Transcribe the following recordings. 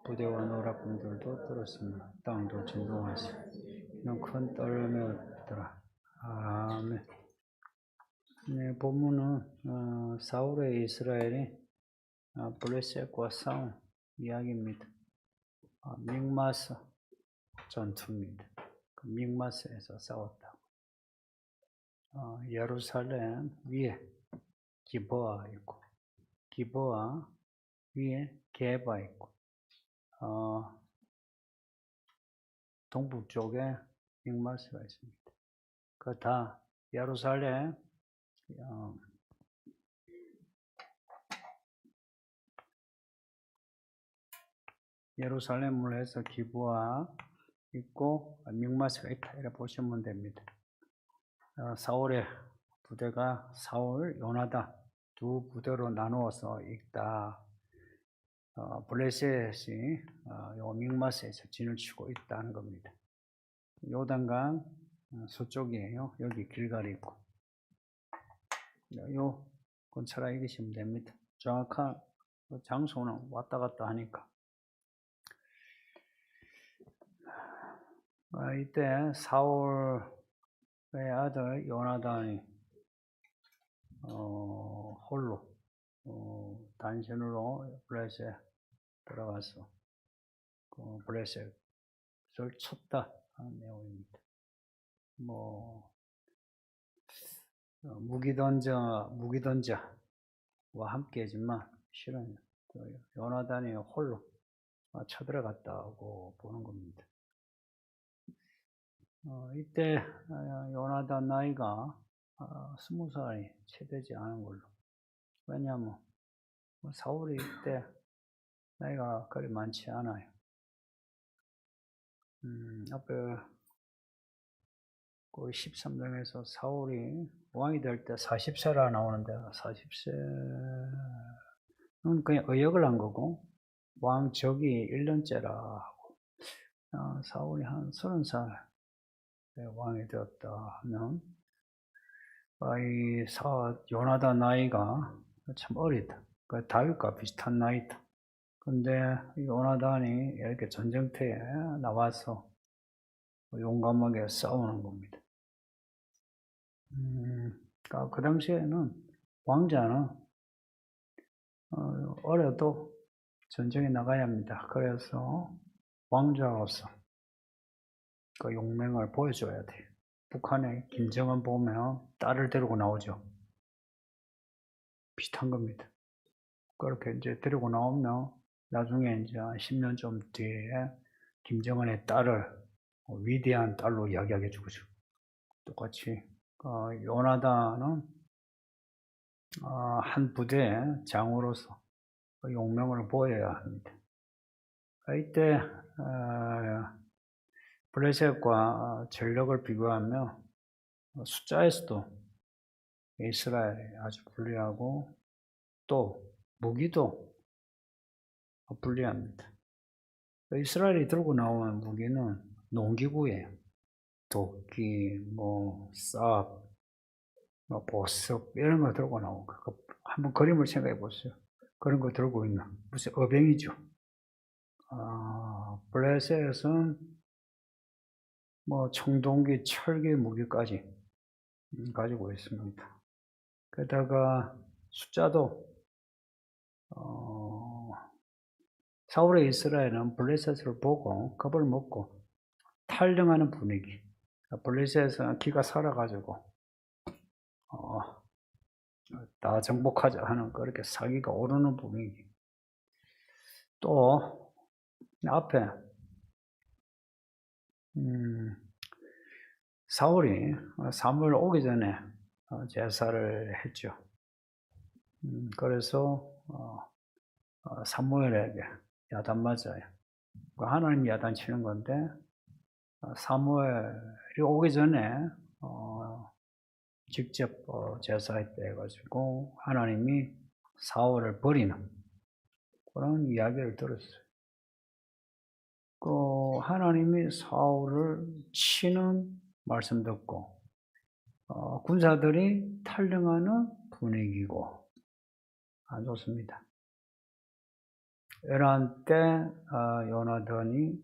부대와 노략군들도 들었습니다. 땅도 진동하시. 이는 큰 떨림이었더라. 아멘. 네, 본문은 사울의 이스라엘이 블레셋과 싸운 이야기입니다. 믹마스 전투입니다. 그 믹마스에서 싸웠다고. 예루살렘 위에 기브아 있고, 기브아 위에 게바 있고, 동북쪽에 믹마스가 있습니다. 그 다 예루살렘 예루살렘을 해서 기브아 있고 믹마스가 있다 이렇게 보시면 됩니다. 사울의 부대가 사울, 요나단 두 부대로 나누어서 있다. 블레셋이 요 믹마스에서 진을 치고 있다는 겁니다. 요단강 서쪽이에요. 여기 길갈이 있고 요 근처라 읽으시면 됩니다. 정확한 장소는 왔다 갔다 하니까. 이때 사울의 아들 요나단이 홀로 단신으로 블레셋 들어가서 블레셋을 쳤다 하는 내용입니다. 무기던자와 함께지만 실은 요나단이 홀로 쳐들어갔다고 보는 겁니다. 이때 요나단 나이가 20살이 채 되지 않은 걸로. 왜냐하면 사울이 이때 나이가 그리 많지 않아요. 앞에 13장에서 사울이 왕이 될 때 40세라 나오는데 40세는 그냥 의역을 한 거고 왕적이 1년째라 하고 사울이 한 30살 왕이 되었다 하면 이 요나단 나이가 참 어리다. 다윗과 비슷한 나이다. 근데 요나단이 이렇게 전쟁터에 나와서 용감하게 싸우는 겁니다. 그 당시에는 왕자는 어려도 전쟁에 나가야 합니다. 그래서 왕자로서 그 용맹을 보여줘야 돼요. 북한의 김정은 보면 딸을 데리고 나오죠. 비슷한 겁니다. 그렇게 이제 데리고 나오면 나중에 이제 10년 좀 뒤에 김정은의 딸을 위대한 딸로 이야기하게 주죠. 똑같이 요나단은 한 부대의 장으로서 용맹을 보여야 합니다. 이때 블레셋과 전력을 비교하면 숫자에서도 이스라엘이 아주 불리하고 또 무기도 불리합니다. 이스라엘이 들고 나오는 무기는 농기구예요. 도끼, 싹, 보석 이런 거 들고 나오고 한번 그림을 생각해 보세요. 그런 거 들고 있는 무슨 어병이죠. 블레셋은 청동기, 철기 무기까지 가지고 있습니다. 게다가 숫자도 사울의 이스라엘은 블레셋을 보고 겁을 먹고 탈령하는 분위기. 블레셋은 기가 살아가지고 다 정복하자 하는 그렇게 사기가 오르는 분위기. 또 앞에 사울이 사무엘 오기 전에 제사를 했죠. 그래서 사무엘에게 야단 맞아요. 하나님 야단 치는 건데 사무엘이 오기 전에 직접 제사했다 해가지고 하나님이 사울을 버리는 그런 이야기를 들었어요. 하나님이 사울을 치는 말씀 듣고 군사들이 탈령하는 분위기고 안 좋습니다. 이러한 때 요나단이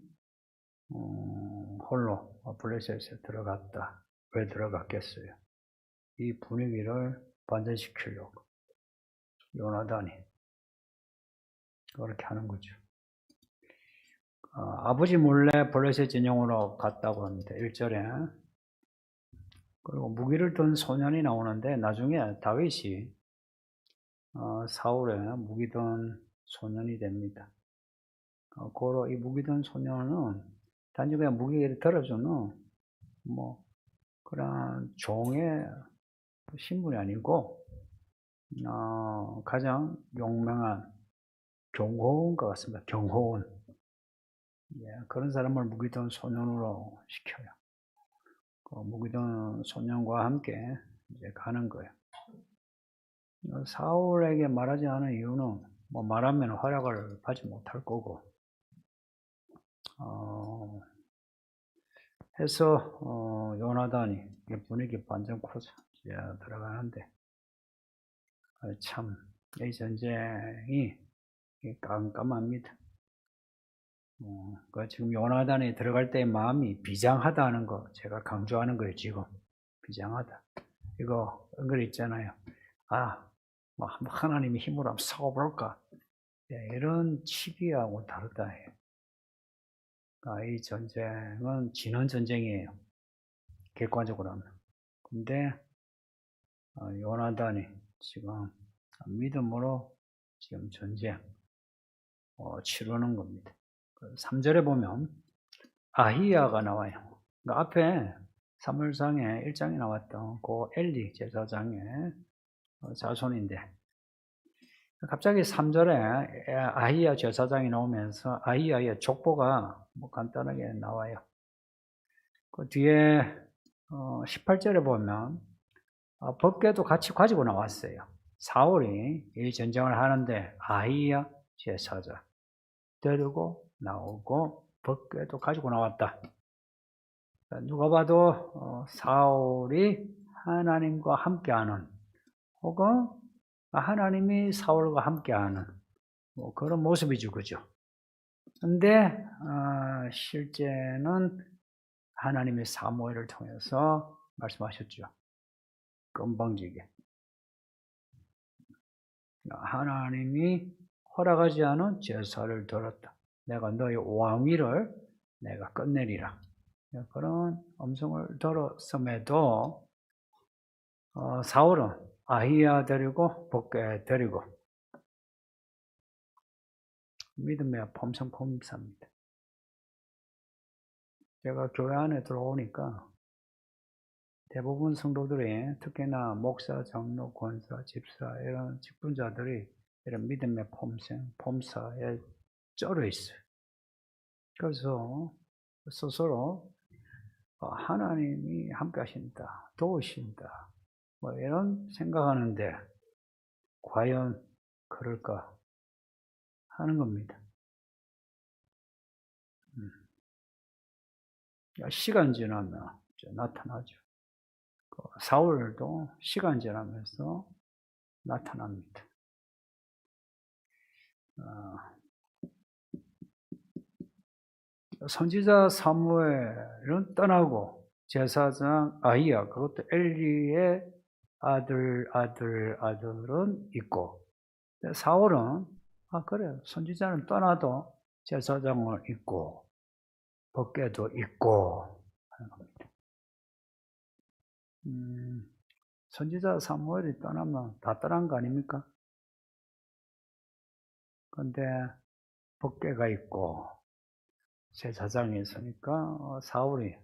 홀로 블레셋에 들어갔다. 왜 들어갔겠어요? 이 분위기를 반전시키려고 요나단이 그렇게 하는 거죠. 아버지 몰래 블레셋 진영으로 갔다고 하는데 1절에 그리고 무기를 든 소년이 나오는데 나중에 다윗이 사울의 무기 든 소년이 됩니다. 고로 이 무기 든 소년은 단지 그냥 무기를 들어주는 뭐 그런 종의 신분이 아니고 가장 용맹한 경호원 것 같습니다. 경호원. 예, 그런 사람을 무기든 소년으로 시켜요. 그 무기든 소년과 함께 이제 가는 거예요. 사울에게 말하지 않은 이유는 뭐 말하면 활약을 하지 못할 거고 해서 요나단이 분위기 반전 코스 들어가는데 참 이 전쟁이 깜깜합니다. 지금 요나단이 들어갈 때의 마음이 비장하다는 거 제가 강조하는 거예요. 지금 비장하다. 이거 은근 있잖아요. 뭐 하나님의 힘으로 한번 싸워볼까? 이런 치기하고 다르다 해요. 이 전쟁은 지는 전쟁이에요. 객관적으로 하면. 근데 요나단이 지금 믿음으로 지금 전쟁 치르는 겁니다. 3절에 보면 아히야가 나와요. 그러니까 앞에 사무엘상에 1장에 나왔던 그 엘리 제사장의 자손인데 갑자기 3절에 아히야 제사장이 나오면서 아히야의 족보가 뭐 간단하게 나와요. 그 뒤에 18절에 보면 법궤도 같이 가지고 나왔어요. 사울이 이 전쟁을 하는데 아히야 제사장 데리고 나오고 법궤도 가지고 나왔다. 누가 봐도 사울이 하나님과 함께하는 혹은 하나님이 사울과 함께하는 뭐 그런 모습이죠, 그죠? 근데 실제는 하나님의 사무엘을 통해서 말씀하셨죠. 건방지게 하나님이 허락하지 않은 제사를 드렸다. 내가 너의 왕위를 내가 끝내리라. 그런 음성을 들었음에도 사울은 아히야 데리고 법궤 데리고 믿음의 폼성폼사입니다. 제가 교회 안에 들어오니까 대부분 성도들이 특히나 목사, 장로, 권사, 집사 이런 직분자들이 이런 믿음의 폼사에 쩔어 있어요. 그래서 스스로 하나님이 함께 하신다, 도우신다 뭐 이런 생각하는데 과연 그럴까 하는 겁니다. 시간 지나면 나타나죠. 사울도 시간 지나면서 나타납니다. 선지자 사무엘은 떠나고 제사장 아히야 그것도 엘리의 아들은 있고 사울은 그래 선지자는 떠나도 제사장은 있고 법궤도 있고 하는 겁니다. 선지자 사무엘이 떠나면 다 떠난 거 아닙니까? 근데 법궤가 있고 제사장이 있으니까 사울이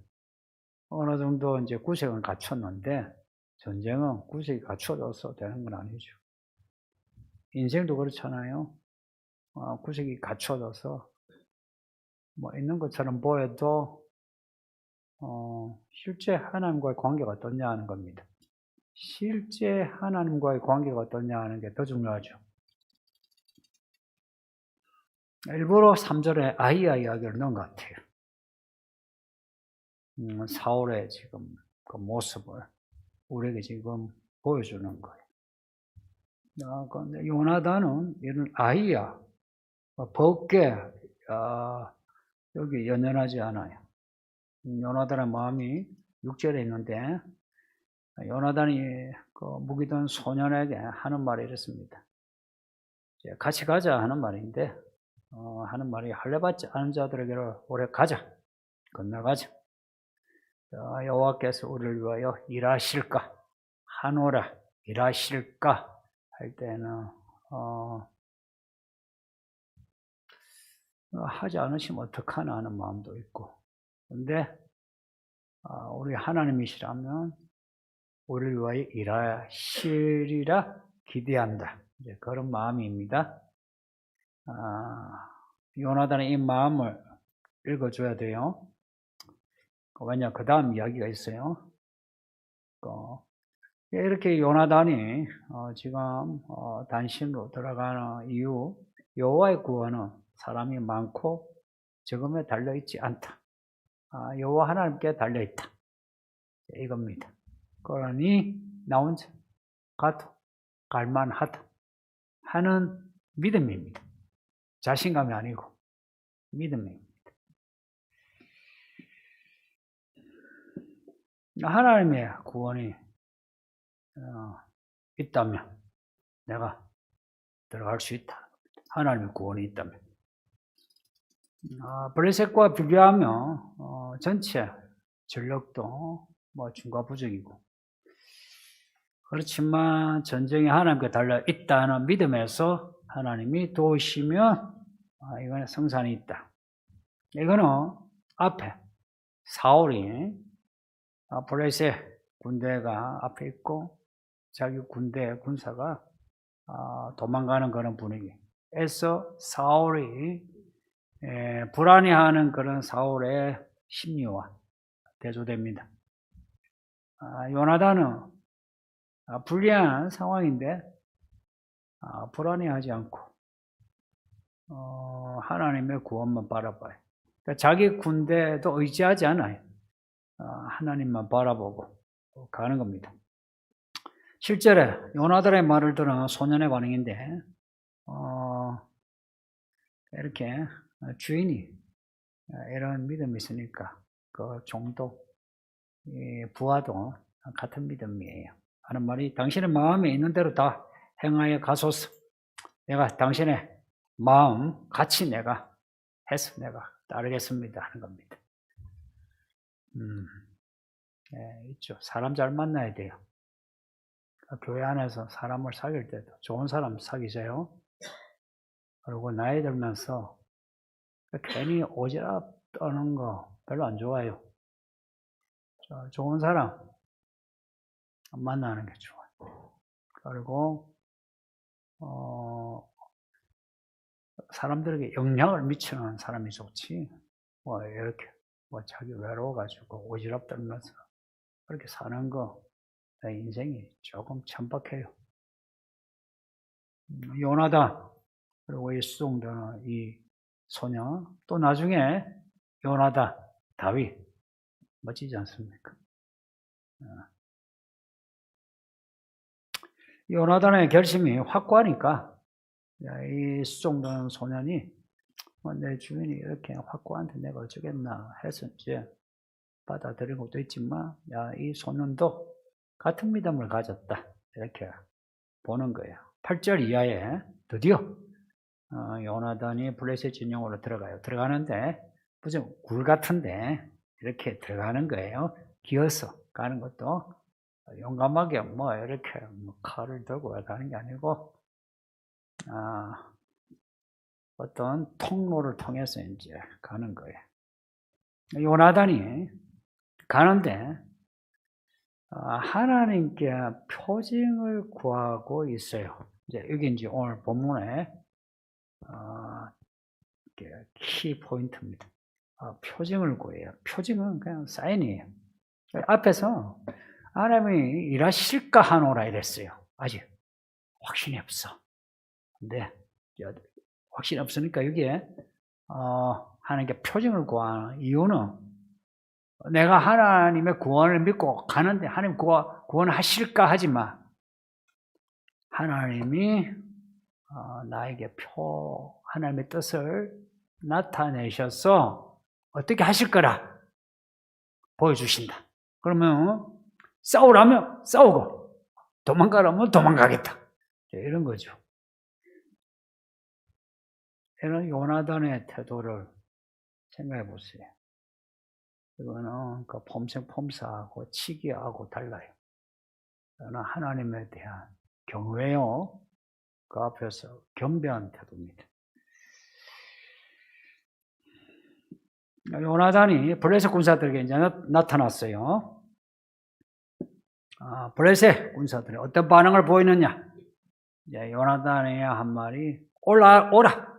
어느 정도 이제 구색은 갖췄는데 전쟁은 구색이 갖춰져서 되는 건 아니죠. 인생도 그렇잖아요. 구색이 갖춰져서 뭐 있는 것처럼 보여도 실제 하나님과의 관계가 어떠냐 하는 겁니다. 실제 하나님과의 관계가 어떠냐 하는 게 더 중요하죠. 일부러 3절에 아히야 이야기를 넣은 것 같아요. 사울의 지금 그 모습을 우리에게 지금 보여주는 거예요. 그런데 요나단은 이런 아히야 법궤 여기 연연하지 않아요. 요나단의 마음이 6절에 있는데 요나단이 그 무기던 소년에게 하는 말이 이렇습니다. 같이 가자 하는 말인데 하는 말이 할례받지 않은 자들에게로 오래 가자, 건너가자. 여호와께서 우리를 위하여 일하실까 하노라, 일하실까 할 때는 하지 않으시면 어떡하나 하는 마음도 있고, 근데 우리 하나님이시라면 우리를 위하여 일하시리라 기대한다, 이제 그런 마음입니다. 요나단의 이 마음을 읽어줘야 돼요. 왜냐, 그 다음 이야기가 있어요. 이렇게 요나단이 지금 단신으로 들어가는 이유, 여호와의 구원은 사람이 많고 적음에 달려있지 않다. 여호와 하나님께 달려있다. 이겁니다. 그러니 나 혼자 가도 갈만하다 하는 믿음입니다. 자신감이 아니고 믿음입니다. 하나님의 구원이 있다면 내가 들어갈 수 있다. 하나님의 구원이 있다면. 블레셋과 비교하면 전체 전력도 중과부족이고, 그렇지만 전쟁이 하나님께 달려 있다는 믿음에서 하나님이 도우시면 이거는 성산이 있다. 이거는 앞에 사울이 블레셋 군대가 앞에 있고 자기 군대 군사가 도망가는 그런 분위기에서 사울이 불안해하는 그런 사울의 심리와 대조됩니다. 요나단은 불리한 상황인데 불안해하지 않고 하나님의 구원만 바라봐요. 그러니까 자기 군대도 의지하지 않아요. 하나님만 바라보고 가는 겁니다. 실제로 요나단의 말을 들은 소년의 반응인데 이렇게 주인이 이런 믿음이 있으니까 그 종도 부하도 같은 믿음이에요 하는 말이, 당신의 마음에 있는 대로 다 행하여 가소서. 내가 당신의 마음 같이 내가 해서 내가 따르겠습니다 하는 겁니다. 있죠. 사람 잘 만나야 돼요. 교회 안에서 사람을 사귈 때도 좋은 사람 사귀세요. 그리고 나이 들면서 괜히 오지랖 떠는 거 별로 안 좋아요. 좋은 사람 만나는 게 좋아요. 그리고 사람들에게 영향을 미치는 사람이 좋지, 이렇게 자기 외로워가지고 오지랖 떨면서 그렇게 사는 거, 내 인생이 조금 천박해요. 요나단 그리고 이 수종되는 이 소년, 또 나중에 요나단, 다윗, 멋지지 않습니까? 요나단의 결심이 확고하니까 이 수종되는 소년이 내 주인이 이렇게 확고한데 내가 어쩌겠나 해서 이제 받아들인 것도 있지만, 이 소년도 같은 믿음을 가졌다, 이렇게 보는 거예요. 8절 이하에 드디어 요나단이 블레셋 진영으로 들어가요. 들어가는데 무슨 굴 같은데 이렇게 들어가는 거예요. 기어서 가는 것도 용감하게 이렇게 칼을 들고 가는 게 아니고 어떤 통로를 통해서 이제 가는 거예요. 요나단이 가는데 하나님께 표징을 구하고 있어요. 이제 여기 이제 오늘 본문에 키 포인트입니다. 표징을 구해요. 표징은 그냥 사인이에요. 앞에서 하나님이 일하실까 하노라 이랬어요. 아직 확신이 없어. 근데 확신이 없으니까 여기에 하나님께 표징을 구하는 이유는, 내가 하나님의 구원을 믿고 가는데 하나님 구원하실까 하지만 하나님이 나에게 하나님의 뜻을 나타내셔서 어떻게 하실 거라 보여주신다. 그러면 싸우라면 싸우고 도망가라면 도망가겠다. 이런 거죠. 이런 요나단의 태도를 생각해 보세요. 이거는 그 폼생폼사하고 치기하고 달라요. 이거는 하나님에 대한 경외요. 그 앞에서 겸비한 태도입니다. 요나단이 블레셋 군사들에게 이제 나타났어요. 블레셋 군사들이 어떤 반응을 보이느냐? 이제 요나단의 한 말이 올라오라.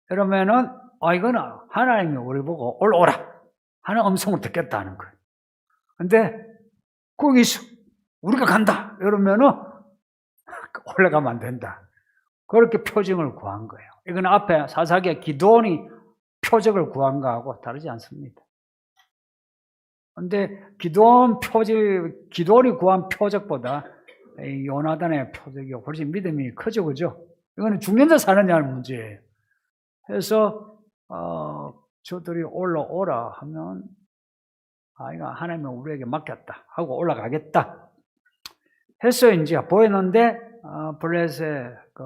이러면은 이거는 하나님이 우리 보고 올라오라 하는 음성을 듣겠다는 거예요. 근데 거기서 우리가 간다 이러면은 올라가면 안 된다. 그렇게 표징을 구한 거예요. 이건 앞에 사사기에 기드온이 표적을 구한 거하고 다르지 않습니다. 그런데 기드온이 구한 표적보다 이 요나단의 표적이 훨씬 믿음이 크죠, 그죠? 이거는 죽는다 사느냐는 문제예요. 그래서 저들이 올라오라 하면 이거 하나님은 우리에게 맡겼다 하고 올라가겠다 해서 이제 보였는데 블레셋 그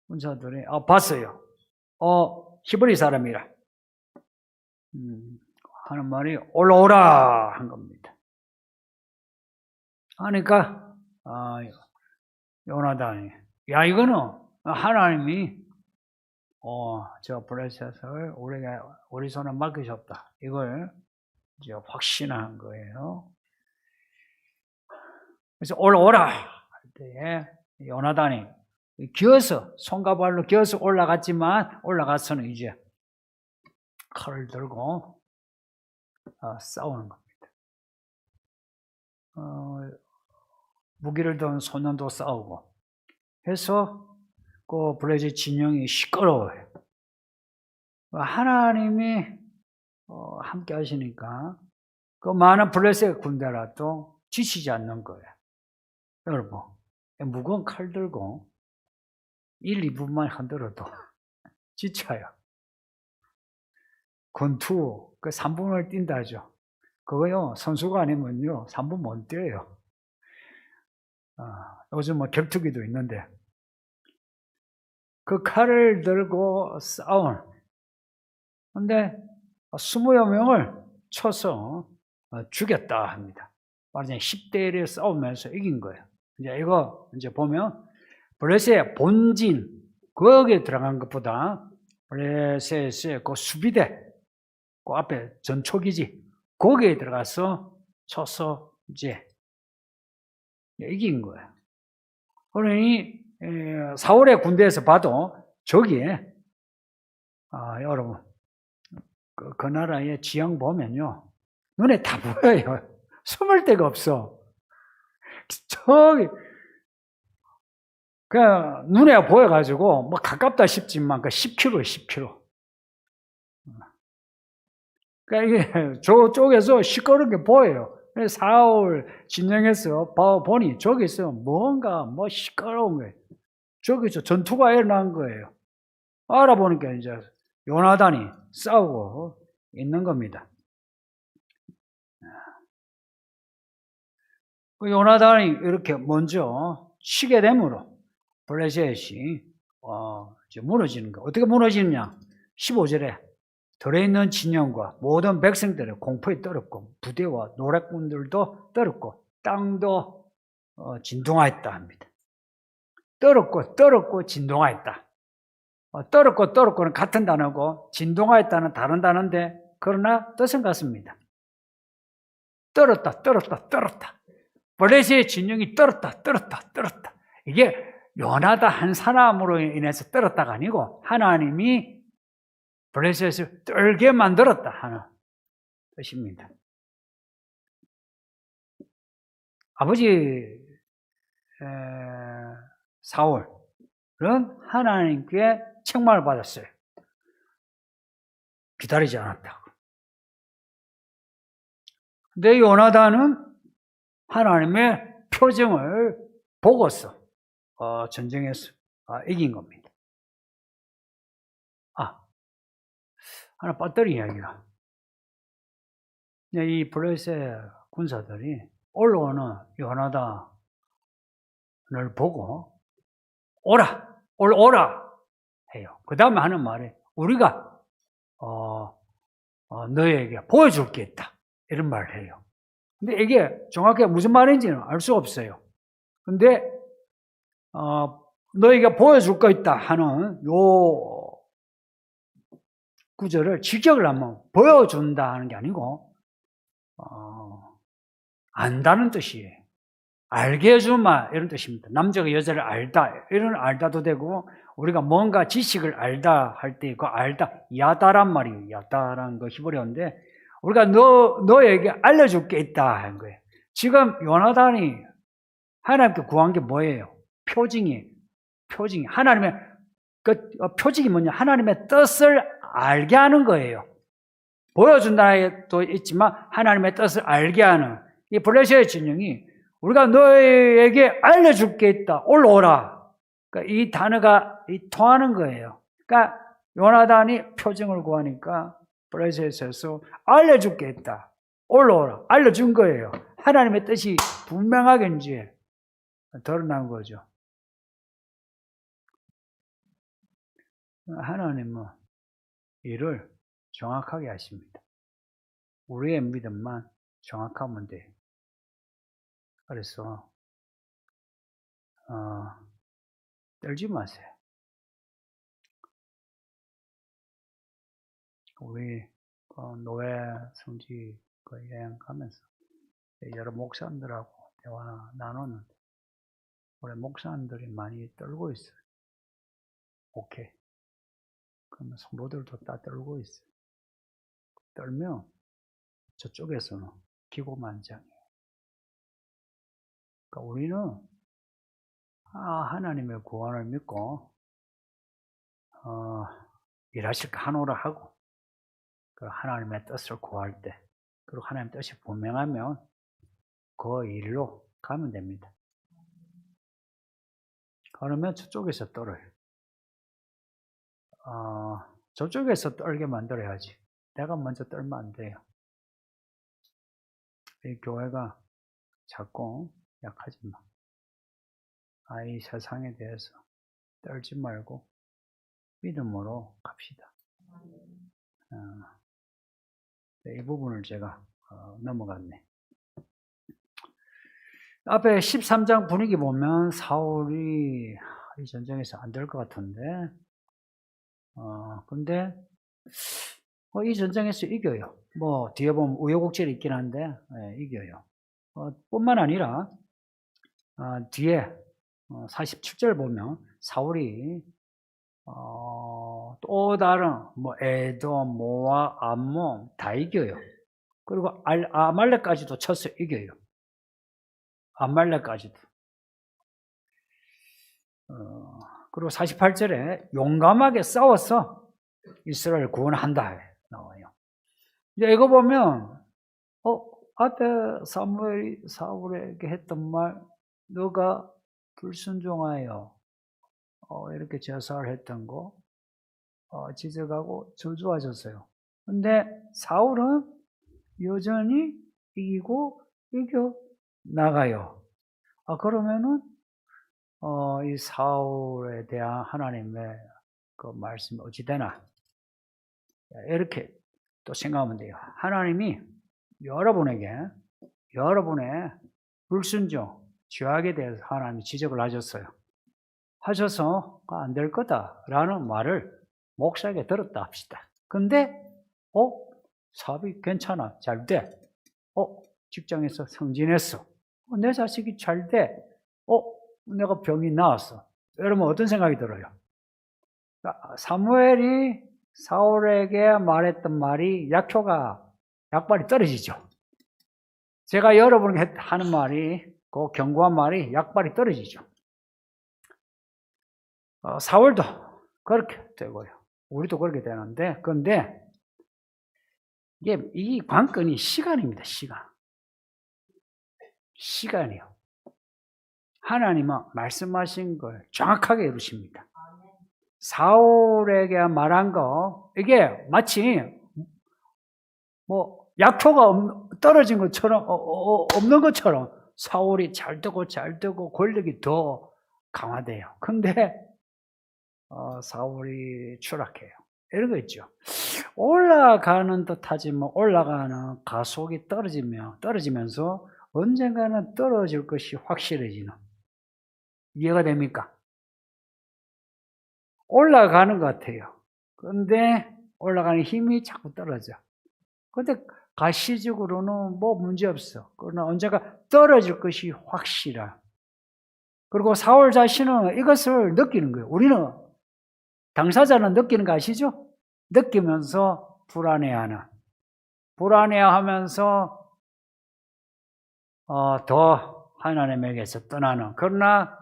군사들이 봤어요. 히브리 사람이라 하는 말이 올라오라 한 겁니다. 하니까 요나단이 이거는 하나님이 저 블레셋을 우리 손에 맡기셨다. 이걸 이제 확신한 거예요. 그래서 올라오라 할 때에 요나단이 손과 발로 기어서 올라갔지만 올라가서는 이제 칼을 들고 싸우는 겁니다. 무기를 든 소년도 싸우고 해서 그 블레셋 진영이 시끄러워요. 하나님이 함께 하시니까 그 많은 블레셋 군대라도 지치지 않는 거예요. 여러분, 무거운 칼 들고 1, 2분만 흔들어도 지쳐요. 권투, 그 3분을 뛴다 하죠. 그거요, 선수가 아니면요, 3분 못 뛰어요. 요즘 격투기도 있는데, 그 칼을 들고 싸운, 근데 20여 명을 쳐서 죽였다 합니다. 말하자면 10대 1에 싸우면서 이긴 거예요. 이거 보면, 블레셋의 본진, 거기에 들어간 것보다 블레셋의 그 수비대, 그 앞에 전초기지, 거기에 들어가서 쳐서 이제 이긴 거예요. 그러니 사울의 군대에서 봐도 저기에 여러분 그 나라의 지형 보면요 눈에 다 보여요. 숨을 데가 없어. 저기 그냥 눈에 보여가지고 뭐 가깝다 싶지만 그 10km, 10km. 그러니까 이게 저쪽에서 시끄러운 게 보여요. 사울 진영에서 보니 저기서 뭔가 시끄러운 거예요. 저기서 전투가 일어난 거예요. 알아보니까 이제 요나단이 싸우고 있는 겁니다. 요나단이 이렇게 먼저 치게 되므로 블레셋이 이제 무너지는 거. 어떻게 무너지느냐? 15절에 들어있는 진영과 모든 백성들의 공포에 떨었고 부대와 노략군들도 떨었고 땅도 진동하였다 합니다. 떨었고 진동하였다. 떨었고는 같은 단어고 진동하였다는 다른 단어인데 그러나 뜻은 같습니다. 떨었다. 블레셋의 진영이 떨었다. 이게 요나단 한 사람으로 인해서 떨었다가 아니고 하나님이 블레셋을 떨게 만들었다 하는 뜻입니다. 아버지 사울은 하나님께 책망을 받았어요. 기다리지 않았다고. 근데 요나단은 하나님의 표정을 보고서 전쟁에서 이긴 겁니다. 하나 빠뜨린 이야기야. 이 블레셋 군사들이 올라오는 요나단을 보고 오라, 오라 해요. 그 다음에 하는 말이 우리가 너에게 보여줄 게 있다 이런 말을 해요. 근데 이게 정확하게 무슨 말인지는 알 수 없어요. 근데 너에게 보여줄 거 있다 하는 요 구절을 직역을 하면 보여준다 하는 게 아니고 안다는 뜻이에요. 알게 해주마 이런 뜻입니다. 남자가 여자를 알다 이런 알다도 되고 우리가 뭔가 지식을 알다 할 때 그 알다 야다란 말이에요. 야다라는 거 히브리어인데 우리가 너에게 알려줄 게 있다 하는 거예요. 지금 요나단이 하나님께 구한 게 뭐예요? 표징이 하나님의 그 표징이 뭐냐? 하나님의 뜻을 알게 하는 거예요. 보여준다도 있지만 하나님의 뜻을 알게 하는 이 블레셋의 진영이 우리가 너에게 알려줄 게 있다. 올라오라. 그러니까 이 단어가 통하는 거예요. 그러니까 요나단이 표징을 구하니까 블레셋에서 알려줄 게 있다. 올라오라. 알려준 거예요. 하나님의 뜻이 분명하게 이제 드러난 거죠. 하나님은 일을 정확하게 하십니다. 우리의 믿음만 정확하면 돼요. 그래서 떨지 마세요. 우리 노예 성지 여행 가면서 여러 목사님들하고 대화 나누는데 우리 목사님들이 많이 떨고 있어요. 오케이. 그러면 성도들도 다 떨고 있어요. 떨면 저쪽에서는 기고만장해요. 그러니까 우리는 하나님의 구원을 믿고 일하실까 하노라 하고 그 하나님의 뜻을 구할 때 그리고 하나님의 뜻이 분명하면 그 일로 가면 됩니다. 그러면 저쪽에서 떨어요. 저쪽에서 떨게 만들어야지. 내가 먼저 떨면 안 돼요. 이 교회가 자꾸 약하지 마. 이 세상에 대해서 떨지 말고 믿음으로 갑시다. 이 부분을 제가 넘어갔네. 앞에 13장 분위기 보면 사울이 이 전쟁에서 안 될 것 같은데 근데 이 전쟁에서 이겨요. 뭐 뒤에 보면 우여곡절이 있긴 한데 이겨요. 뿐만 아니라 뒤에 47절 보면 사울이 또 다른 뭐 에돔, 모압, 암몬 다 이겨요. 그리고 아말렉까지도 쳐서 이겨요. 아말렉까지도. 그리고 48절에 용감하게 싸워서 이스라엘을 구원한다 나와요. 이제 이거 보면 앞에 사무엘이 사울에게 했던 말, 너가 불순종하여 이렇게 제사를 했던 거 지적하고 저주하셨어요. 근데 사울은 여전히 이기고 이겨 나가요. 그러면은 이 사울에 대한 하나님의 그 말씀이 어찌되나 이렇게 또 생각하면 돼요. 하나님이 여러분의 불순종, 죄악에 대해서 하나님이 지적을 하셔서 안 될 거다라는 말을 목사에게 들었다 합시다. 근데 사업이 괜찮아, 잘 돼. 직장에서 승진했어. 내 자식이 잘 돼. 내가 병이 나았어. 여러분 어떤 생각이 들어요? 사무엘이 사울에게 말했던 말이 약발이 떨어지죠. 제가 여러분에게 하는 말이, 그 경고한 말이 약발이 떨어지죠. 사울도 그렇게 되고요. 우리도 그렇게 되는데, 그런데 이 관건이 시간입니다. 시간이요. 하나님은 말씀하신 걸 정확하게 이루십니다. 사울에게 말한 거, 이게 마치 뭐 약효가 떨어진 것처럼, 없는 것처럼 사울이 잘 되고 권력이 더 강화돼요. 근데 사울이 추락해요. 이런 거 있죠. 올라가는 듯하지만 올라가는 가속이 떨어지면서 언젠가는 떨어질 것이 확실해지는. 이해가 됩니까? 올라가는 것 같아요. 그런데 올라가는 힘이 자꾸 떨어져. 그런데 가시적으로는 뭐 문제 없어. 그러나 언젠가 떨어질 것이 확실한. 그리고 사울 자신은 이것을 느끼는 거예요. 우리는, 당사자는 느끼는 거 아시죠? 느끼면서 불안해하면서 더 하나님에게서 떠나는. 그러나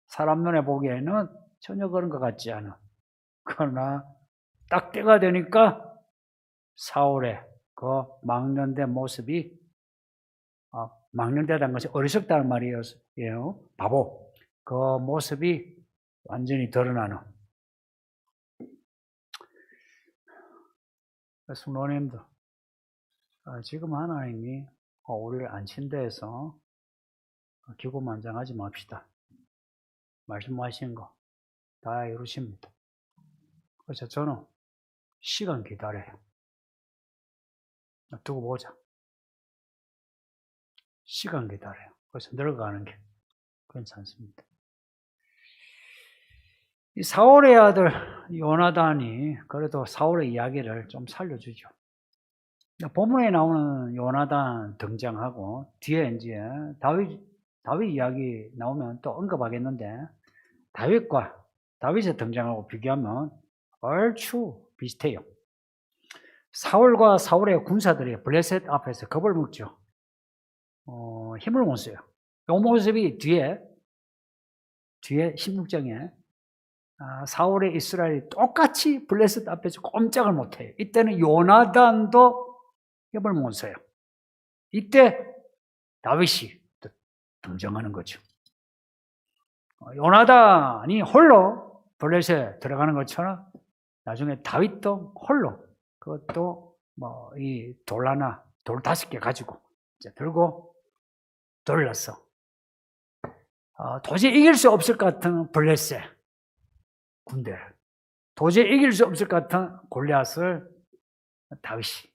사람 눈에 보기에는 전혀 그런 것 같지 않아. 그러나 딱 때가 되니까 사울의 그 망령된 모습이, 망령되다는 것이 어리석다는 말이에요. 바보. 그 모습이 완전히 드러나는. 성도님들, 지금 하나님이 우리를 안친대에서 기고만장하지 맙시다. 말씀하신 거 다 이루십니다. 그래서 저는 시간 기다려요. 두고 보자. 시간 기다려요. 그래서 늙어가는 게 괜찮습니다. 이 사울의 아들 요나단이 그래도 사울의 이야기를 좀 살려주죠. 본문에 나오는 요나단 등장하고 뒤에 이제 다윗 이야기 나오면 또 언급하겠는데, 다윗의 등장하고 비교하면 얼추 비슷해요. 사울과 사울의 군사들이 블레셋 앞에서 겁을 먹죠. 힘을 못 써요. 이 모습이 뒤에 16장에 사울의 이스라엘이 똑같이 블레셋 앞에서 꼼짝을 못해요. 이때는 요나단도 힘을 못 써요. 이때 다윗이 등장하는 거죠. 요나단이 홀로 블레셋에 들어가는 것처럼 나중에 다윗도 홀로, 그것도 이 돌 5개 가지고 이제 들고 돌렸어. 도저히 이길 수 없을 것 같은 블레셋 군대, 도저히 이길 수 없을 것 같은 골리앗을 다윗이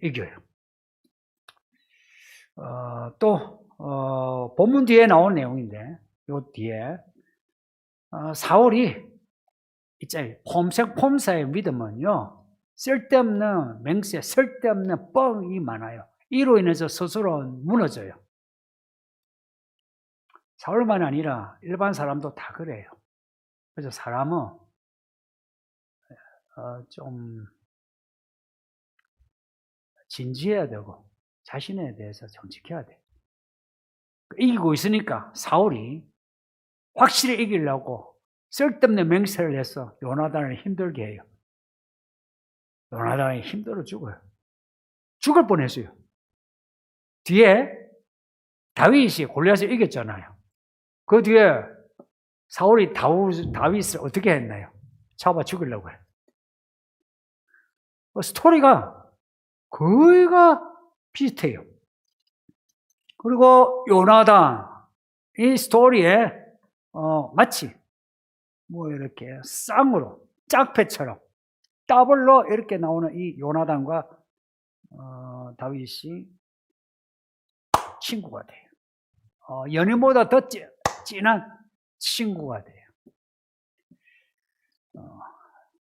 이겨요. 또 본문 뒤에 나온 내용인데, 요 뒤에 사울이 있잖아요. 폼사의 믿음은요, 쓸데없는 맹세, 쓸데없는 뻥이 많아요. 이로 인해서 스스로 무너져요. 사울만 아니라 일반 사람도 다 그래요. 그래서 사람은 좀 진지해야 되고 자신에 대해서 정직해야 돼. 이기고 있으니까 사울이 확실히 이기려고 쓸데없는 맹세를 해서 요나단을 힘들게 해요. 요나단이 힘들어 죽어요. 죽을 뻔했어요. 뒤에 다윗이 골리앗을 이겼잖아요. 그 뒤에 사울이 다윗을 어떻게 했나요? 잡아 죽이려고 해요. 스토리가 거의가 비슷해요. 그리고 요나단, 이 스토리에 마치 이렇게 쌍으로 짝패처럼 더블로 이렇게 나오는 이 요나단과 다윗이 친구가 돼요. 연인보다 더 진한 친구가 돼요.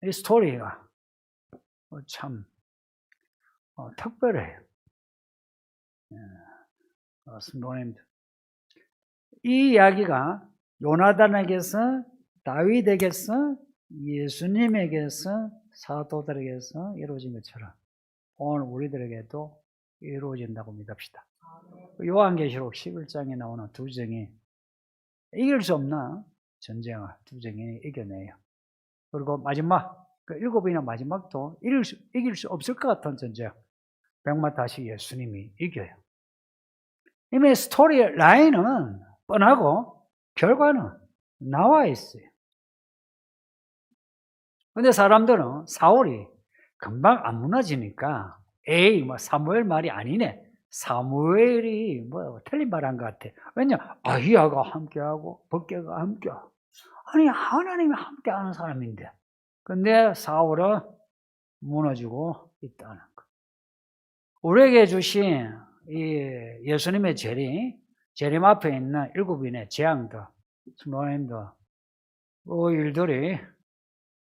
이 스토리가 참 특별해요. 성도님들, 이 이야기가 요나단에게서, 다윗에게서, 예수님에게서, 사도들에게서 이루어진 것처럼 오늘 우리들에게도 이루어진다고 믿읍시다. 요한계시록 11장에 나오는 두 정이 이길 수 없는 전쟁을 두 정이 이겨내요. 그리고 마지막, 그 7이나 마지막도 이길 수 없을 것 같은 전쟁, 백마 다시 예수님이 이겨요. 이미 스토리 라인은 뻔하고 결과는 나와 있어요. 근데 사람들은 사울이 금방 안 무너지니까 에이 뭐 사무엘 말이 아니네. 사무엘이 뭐 틀린 말 한 것 같아. 왜냐? 아히야가 함께하고 법궤가 함께하고. 아니 하나님이 함께하는 사람인데. 근데 사울은 무너지고 있다는 거. 우리에게 주신 이 예수님의 재림 앞에 있는 7인의 재앙들, 수노님들, 그 일들이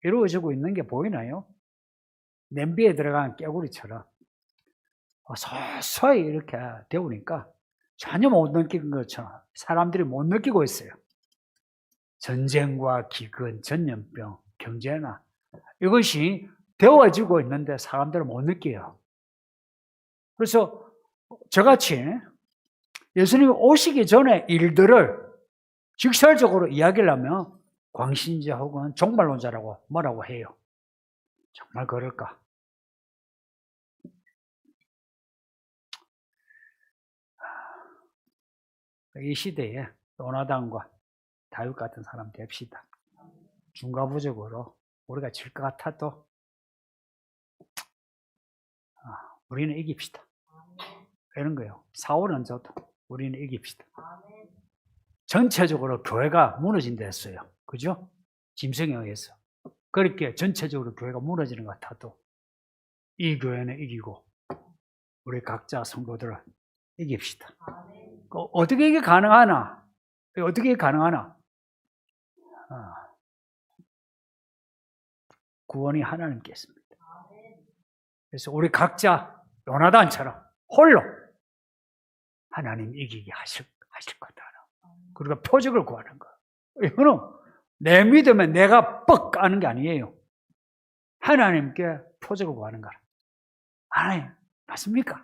이루어지고 있는 게 보이나요? 냄비에 들어간 깨구리처럼 서서히 이렇게 되오니까 전혀 못 느끼는 것처럼 사람들이 못 느끼고 있어요. 전쟁과 기근, 전염병, 경제나 이것이 되어지고 있는데 사람들은 못 느껴요. 그래서 저같이 예수님이 오시기 전에 일들을 직설적으로 이야기를 하면 광신자 혹은 종말론자라고 뭐라고 해요. 정말 그럴까? 이 시대에 요나단과 다윗 같은 사람 됩시다. 중과부적으로 우리가 질 것 같아도 우리는 이깁시다. 이런 거예요. 사울은 저도 우리는 이깁시다. 전체적으로 교회가 무너진다 했어요. 그죠? 짐승에 의해서. 그렇게 전체적으로 교회가 무너지는 것 같아도 이 교회는 이기고 우리 각자 성도들은 이깁시다. 어떻게 이게 가능하나? 어떻게 가능하나? 구원이 하나님께 있습니다. 그래서 우리 각자 요나단처럼 홀로 하나님 이기게 하실 거다. 그리고 표적을 구하는 거. 이거는 내 믿음에 내가 뻑 까는 게 아니에요. 하나님께 표적을 구하는 거라. 하나님, 맞습니까?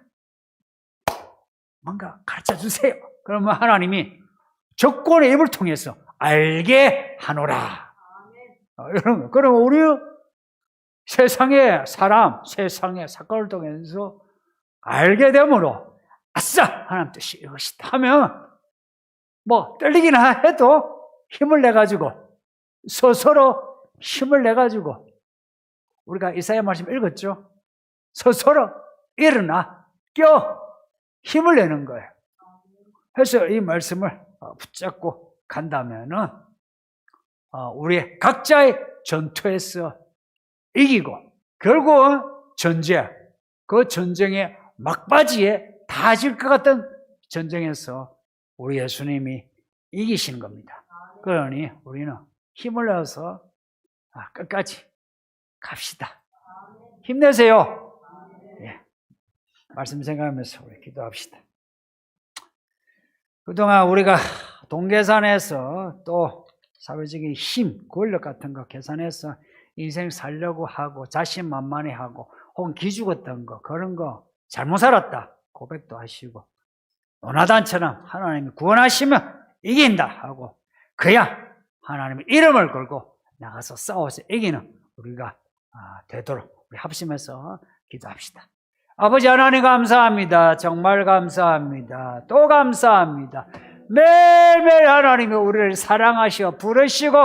뭔가 가르쳐 주세요. 그러면 하나님이 적군의 입을 통해서 알게 하노라. 이런 거. 그러면 우리 세상의 사람, 세상의 사건을 통해서 알게 되므로 아싸! 하나님 뜻이 이것이다 하면 뭐 떨리긴 해도 힘을 내가지고 스스로 힘을 내가지고 우리가 이사야 말씀 읽었죠? 스스로 일어나 껴 힘을 내는 거예요. 그래서 이 말씀을 붙잡고 간다면은 우리 각자의 전투에서 이기고 결국은 그 전쟁의 막바지에 닿아질 것 같은 전쟁에서 우리 예수님이 이기시는 겁니다. 그러니 우리는 힘을 내서 끝까지 갑시다. 힘내세요. 예. 말씀 생각하면서 우리 기도합시다. 그동안 우리가 동계산에서 또 사회적인 힘, 권력 같은 거 계산해서 인생 살려고 하고 자신만만해하고 혹은 기죽었던 거 그런 거 잘못 살았다 고백도 하시고 요나단처럼 하나님이 구원하시면 이긴다 하고 그야 하나님의 이름을 걸고 나가서 싸워서 이기는 우리가 되도록 우리 합심해서 기도합시다. 아버지 하나님 감사합니다. 정말 감사합니다. 또 감사합니다. 매일매일 하나님이 우리를 사랑하시어 부르시고